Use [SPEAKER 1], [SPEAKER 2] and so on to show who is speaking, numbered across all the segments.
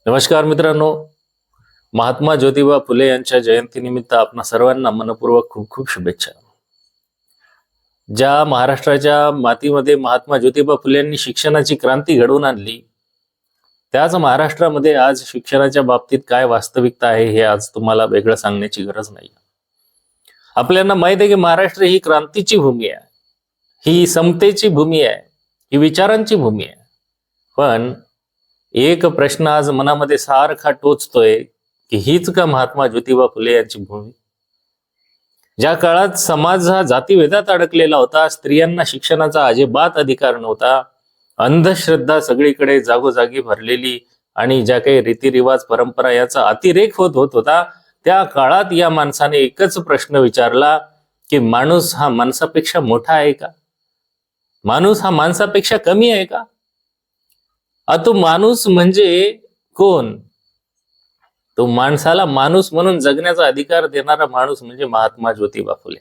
[SPEAKER 1] नमस्कार मित्रांनो, महात्मा ज्योतिबा फुले यांच्या जयंतीनिमित्त आपणा सर्वांना मनपूर्वक खूप खूप शुभेच्छा. ज्या महाराष्ट्राच्या मातीमध्ये महात्मा ज्योतिबा फुले यांनी शिक्षणाची क्रांती घडवून आणली, त्याच महाराष्ट्रामध्ये आज शिक्षणाच्या बाबतीत काय वास्तविकता आहे हे आज तुम्हाला वेगळं सांगण्याची गरज नाही. आपल्याला माहित आहे की महाराष्ट्र ही क्रांतीची भूमी आहे, ही समतेची भूमी आहे, ही विचारांची भूमी आहे. पण एक प्रश्न आज मनामध्ये सारखा टोचतोय की हीच का महात्मा ज्योतिबा फुले यांची भूमी? ज्या काळात समाज हा जातीभेदात अडकलेला होता, स्त्रियांना शिक्षणाचा अजिबात अधिकार नव्हता, अंधश्रद्धा सगळीकडे जागोजागी भरलेली आणि ज्या काही रीतिरिवाज परंपरा याचा अतिरेक होत होता, त्या काळात या माणसाने एकच प्रश्न विचारला की माणूस हा माणसापेक्षा मोठा आहे का? माणूस हा माणसापेक्षा कमी आहे का? तो माणूस म्हणजे कोण? तो माणसाला माणूस म्हणून जगण्याचा अधिकार देणारा माणूस म्हणजे महात्मा ज्योतिबा फुले.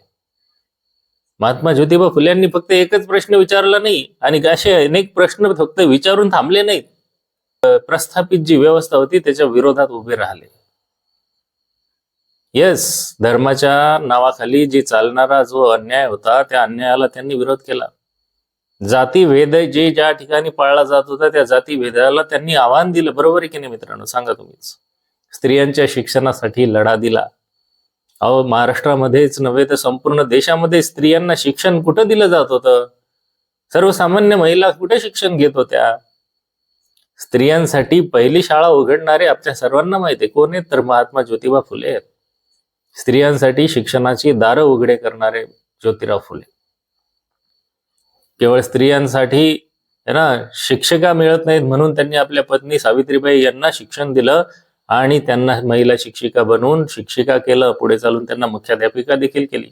[SPEAKER 1] महात्मा ज्योतिबा फुले यांनी फक्त एकच प्रश्न विचारला नाही आणि असे अनेक प्रश्न फक्त विचारून थांबले नाहीत. प्रस्थापित जी व्यवस्था होती त्याच्या विरोधात उभे राहिले. येस, धर्माच्या नावाखाली जी चालणारा जो अन्याय होता त्या अन्यायाला त्यांनी विरोध केला. जातीभेद जे ज्या ठिकाणी पाळला जात होता त्या जातीभेदाला त्यांनी आव्हान दिलं. बरोबर आहे की नाही मित्रांनो? सांगा तुम्हीच. स्त्रियांच्या शिक्षणासाठी लढा दिला. महाराष्ट्रामध्येच नव्हे तर संपूर्ण देशामध्ये स्त्रियांना शिक्षण कुठं दिलं जात होतं? सर्वसामान्य महिला कुठे शिक्षण घेत होत्या? स्त्रियांसाठी पहिली शाळा उघडणारे आपल्या सर्वांना माहिती आहे कोण आहेत? तर महात्मा ज्योतिबा फुले आहेत. स्त्रियांसाठी शिक्षणाची दारं उघडे करणारे ज्योतिराव फुले. केवळ स्त्रियांसाठी ना शिक्षिका मिळत नाहीत म्हणून त्यांनी आपल्या पत्नी सावित्रीबाई यांना शिक्षण दिलं आणि त्यांना महिला शिक्षिका बनवून शिक्षिका केलं. पुढे चालून त्यांना मुख्याध्यापिका देखील केली.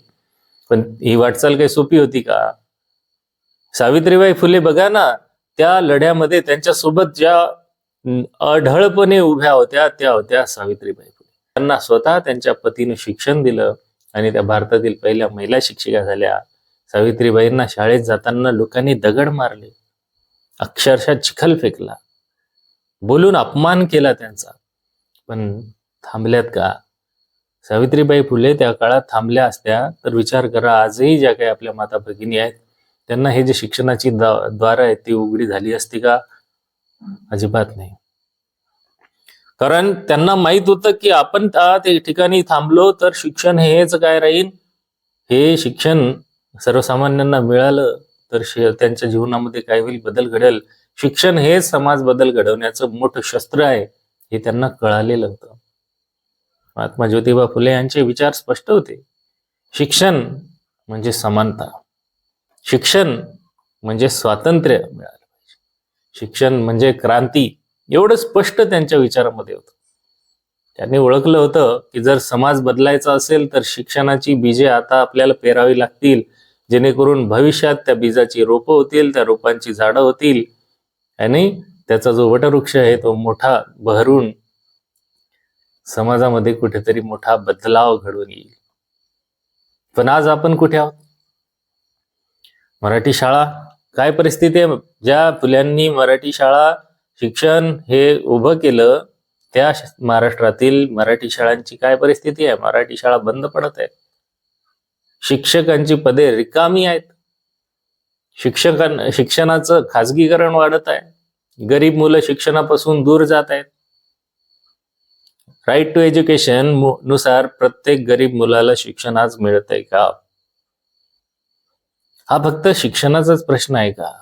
[SPEAKER 1] पण ही वाटचाल काही सोपी होती का? सावित्रीबाई फुले बघा ना, त्या लढ्यामध्ये त्यांच्यासोबत ज्या अढळपणे उभ्या होत्या त्या होत्या सावित्रीबाई फुले. त्यांना स्वतः त्यांच्या पतीने शिक्षण दिलं आणि त्या भारतातील पहिल्या महिला शिक्षिका झाल्या. सावित्रीबाईंना शाळेत जाताना लोकांनी दगड मारले, अक्षरशः चिखल फेकला, बोलून अपमान केला त्यांचा. पण थांबल्यात का? सावित्रीबाई फुले त्या काळात थांबल्या असत्या तर विचार करा, आजही ज्या काही आपल्या माता भगिनी आहेत त्यांना हे जे शिक्षणाची द्वार आहेत ती उघडी झाली असती का? अजिबात नाही. कारण त्यांना माहित होतं की आपण त्या ठिकाणी थांबलो तर शिक्षण हेच काय राहील? हे शिक्षण सर्वसामान्यांना मिळालं तर त्यांच्या जीवनामध्ये काय होईल? बदल घडेल. शिक्षण हे समाज बदल घडवण्याचं मोठं शस्त्र आहे हे त्यांना कळालेलं होतं. महात्मा ज्योतिबा फुले यांचे विचार स्पष्ट होते. शिक्षण म्हणजे समानता, शिक्षण म्हणजे स्वातंत्र्य मिळालं पाहिजे, शिक्षण म्हणजे क्रांती, एवढं स्पष्ट त्यांच्या विचारामध्ये होतं. त्यांनी ओळखलं होतं की जर समाज बदलायचा असेल तर शिक्षणाची बीजे आता आपल्याला पेरावी लागतील, जेणेकरून भविष्यात त्या बीजाची रोपं होतील, त्या रोपांची झाडं होतील आणि त्याचा जो वटवृक्ष आहे तो मोठा बहरून समाजामध्ये कुठेतरी मोठा बदलाव घडून येईल. पण आज आपण कुठे आहोत? मराठी शाळा काय परिस्थिती आहे? ज्या फुल्यांनी मराठी शाळा शिक्षण हे उभं केलं त्या महाराष्ट्रातील मराठी शाळांची काय परिस्थिती आहे? मराठी शाळा बंद पडत आहेत, शिक्षकांची पदे रिकामी आहेत, शिक्षणाचं खाजगीकरण वाढत आहे, गरीब मुलं शिक्षणापासून दूर जात आहेत. राईट टू एज्युकेशन नुसार प्रत्येक गरीब मुलाला शिक्षण आज मिळत आहे का? हा फक्त शिक्षणाचाच प्रश्न आहे का?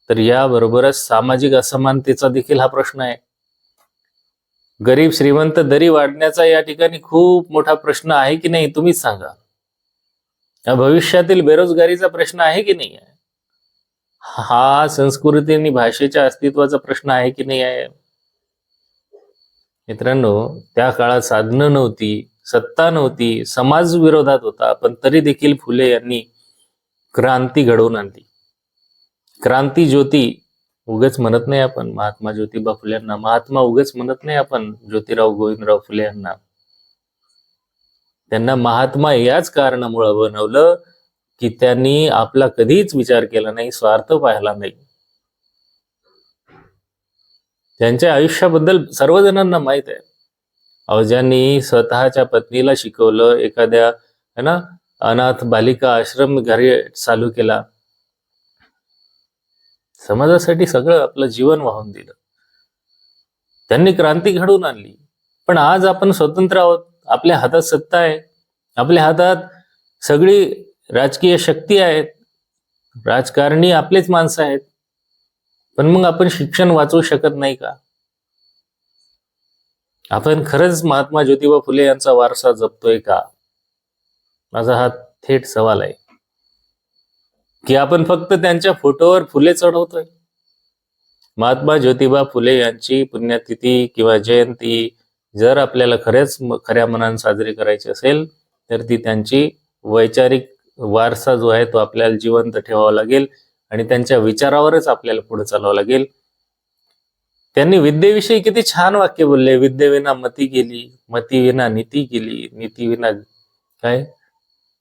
[SPEAKER 1] तर याबरोबरच सामाजिक असमानतेचा देखील हा प्रश्न आहे. गरीब श्रीमंत दरी वाढण्याचा या ठिकाणी खूप मोठा प्रश्न आहे की नाही? तुम्हीच सांगा. भविष्यातील बेरोजगारीचा प्रश्न आहे की नाही आहे? हा संस्कृती आणि भाषेच्या अस्तित्वाचा प्रश्न आहे की नाही आहे? मित्रांनो, त्या काळात साधनं नव्हती, सत्ता नव्हती, समाज विरोधात होता, पण तरी देखील फुले यांनी क्रांती घडवून आणली. क्रांती ज्योती उगच म्हणत नाही आपण महात्मा ज्योतिबा फुले यांना, महात्मा उगच म्हणत नाही आपण ज्योतिराव गोविंदराव फुले यांना. त्यांना महात्मा याच कारणामुळे बनवलं की त्यांनी आपला कधीच विचार केला नाही, स्वार्थ पाहिला नाही. त्यांच्या आयुष्याबद्दल सर्वजणांना माहित आहे. अहो, ज्यांनी स्वतःच्या पत्नीला शिकवलं, एखाद्या है ना अनाथ बालिका आश्रम घरी चालू केला, समाजासाठी सगळं आपलं जीवन वाहून दिलं, त्यांनी क्रांती घडवून आणली. पण आज आपण स्वतंत्र आहोत, आपल्या हातात सत्ता आहे, आपल्या हातात सगळी राजकीय शक्ती आहेत, राजकारणी आपलेच माणसं आहेत, पण मग आपण शिक्षण वाचवू शकत नाही का? आपण खरंच महात्मा ज्योतिबा फुले यांचा वारसा जपतोय का? माझा हा थेट सवाल आहे. की आपण फक्त त्यांच्या फोटोवर फुले चढवतोय? महात्मा ज्योतिबा फुले यांची पुण्यतिथी किंवा जयंती जर आपल्याला खऱ्या मनाने साजरी करायची असेल, तर ती त्यांची वैचारिक वारसा जो आहे तो आपल्याला जिवंत ठेवावा लागेल आणि त्यांच्या विचारावरच आपल्याला पुढे चालवावं लागेल. त्यांनी विद्येविषयी किती छान वाक्य बोलले. विद्येविना मती गेली, मतीविना नीती गेली, नीतीविना काय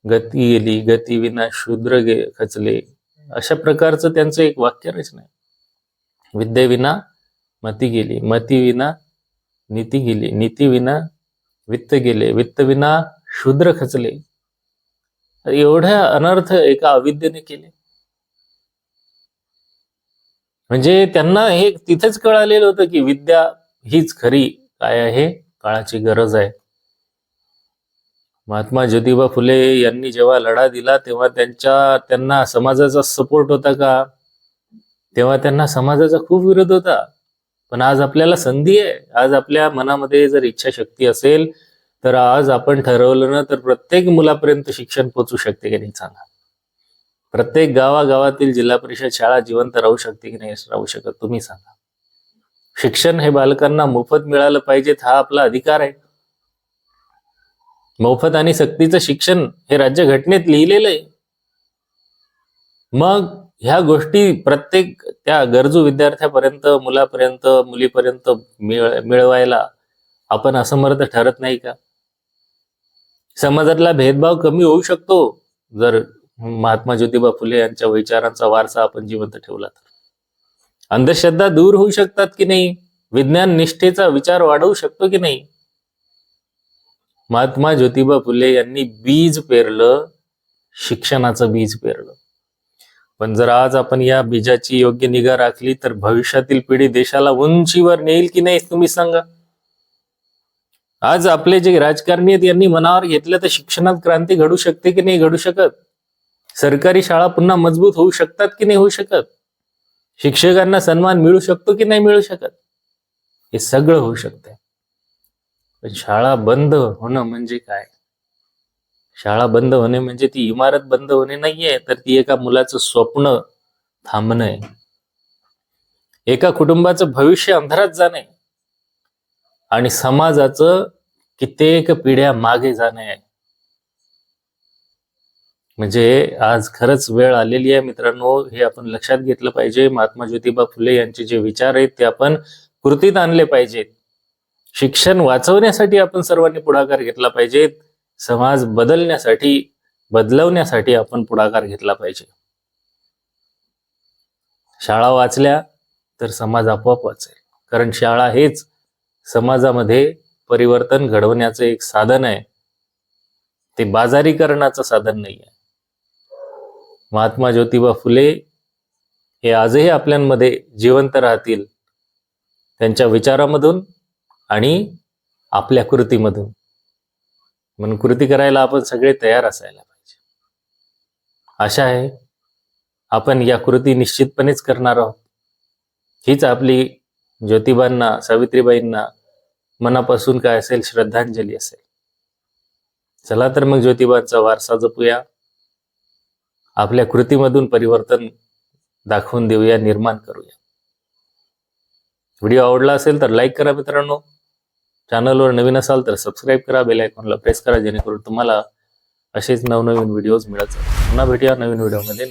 [SPEAKER 1] गती गेली, गतीविना शूद्र खचले. अशा प्रकारचं त्यांचं एक वाक्यरचना आहे. विद्येविना मती गेली, मतीविना नीती गेली, नीतीविना वित्त गेले, वित्तविना शूद्र खचले. एवढ्या अनर्थ एका अविद्येने केले. म्हणजे त्यांना हे तिथेच कळालेलं होतं की विद्या हीच खरी काय आहे, काळाची गरज आहे. महात्मा ज्योतिबा फुले यांनी जेव्हा लढा दिला तेव्हा त्यांना समाजाचा सपोर्ट होता का? तेव्हा त्यांना समाजाचा खूप विरोध होता. पण आज आपल्याला संधी आहे. आज आपल्या मनामध्ये जर इच्छाशक्ती असेल तर आज आपण ठरवलं ना, तर प्रत्येक मुलापर्यंत शिक्षण पोहोचू शकते की नाही सांगा? प्रत्येक गावागावातील जिल्हा परिषद शाळा जिवंत राहू शकते की नाही राहू शकत? तुम्ही सांगा. शिक्षण हे बालकांना मोफत मिळालं पाहिजे, हा आपला अधिकार आहे. मोफत आणि सक्तीचं शिक्षण हे राज्यघटनेत लिहिलेलं आहे. मग ह्या गोष्टी प्रत्येक त्या गरजू विद्यार्थ्यापर्यंत, मुलापर्यंत, मुलीपर्यंत मिळवायला आपण असमर्थ ठरत नाही का? समाजातला भेदभाव कमी होऊ शकतो जर महात्मा ज्योतिबा फुले यांच्या विचारांचा वारसा आपण जिवंत ठेवला तर. अंधश्रद्धा दूर होऊ शकतात की नाही? विज्ञान निष्ठेचा विचार वाढवू शकतो की नाही? महात्मा ज्योतिबा फुले यांनी बीज पेरलं, शिक्षणाचं बीज पेरलं. पण जर आज आपण या बीजाची योग्य निगा राखली तर भविष्यातील पिढी देशाला उंचीवर नेईल की नाही तुम्ही सांगा? आज आपले जे राजकारणी आहेत यांनी मनावर घेतलं तर शिक्षणात क्रांती घडू शकते की नाही घडू शकत? सरकारी शाळा पुन्हा मजबूत होऊ शकतात की नाही होऊ शकत? शिक्षकांना सन्मान मिळू शकतो की नाही मिळू शकत? हे सगळं होऊ शकतंय. पण शाळा बंद होणं म्हणजे काय? शाळा बंद होणे म्हणजे ती इमारत बंद होणे नाहीये, तर ती एका मुलाचं स्वप्न थांबणं आहे. एका कुटुंबाचं भविष्य अंधारात जाणे आणि समाजाचं कित्येक पिढ्या मागे जाणे आहे. म्हणजे आज खरंच वेळ आलेली आहे मित्रांनो, हे आपण लक्षात घेतलं पाहिजे. महात्मा ज्योतिबा फुले यांचे जे विचार आहेत ते आपण कृतीत आणले पाहिजेत. शिक्षण वाचवण्यासाठी आपण सर्वांनी पुढाकार घेतला पाहिजे. समाज बदलवण्यासाठी आपण पुढाकार घेतला पाहिजे. शाळा वाचल्या तर समाज आपोआप वाचेल. कारण शाळा हेच समाजामध्ये परिवर्तन घडवण्याचं एक साधन आहे, ते बाजारीकरणाचं साधन नाही आहे. महात्मा ज्योतिबा फुले हे आजही आपल्यामध्ये जिवंत राहतील, त्यांच्या विचारामधून आणि आपल्या कृतीमधून. म्हणून कृती करायला आपण सगळे तयार असायला पाहिजे. आशा आहे आपण या कृती निश्चितपणेच करणार आहोत. हीच आपली ज्योतिबांना, सावित्रीबाईंना मनापासून काय असेल श्रद्धांजली असेल. चला तर मग ज्योतिबांचा वारसा जपूया, आपल्या कृतीमधून परिवर्तन दाखवून देऊया, निर्माण करूया. व्हिडिओ आवडला असेल तर लाईक करा मित्रांनो. चॅनलवर नवीन असाल तर सबस्क्राईब करा, बेल आयकॉनला प्रेस करा, जेणेकरून तुम्हाला असेच नवनवीन व्हिडिओज मिळत जातील. पुन्हा भेटूया नवीन व्हिडिओमध्ये.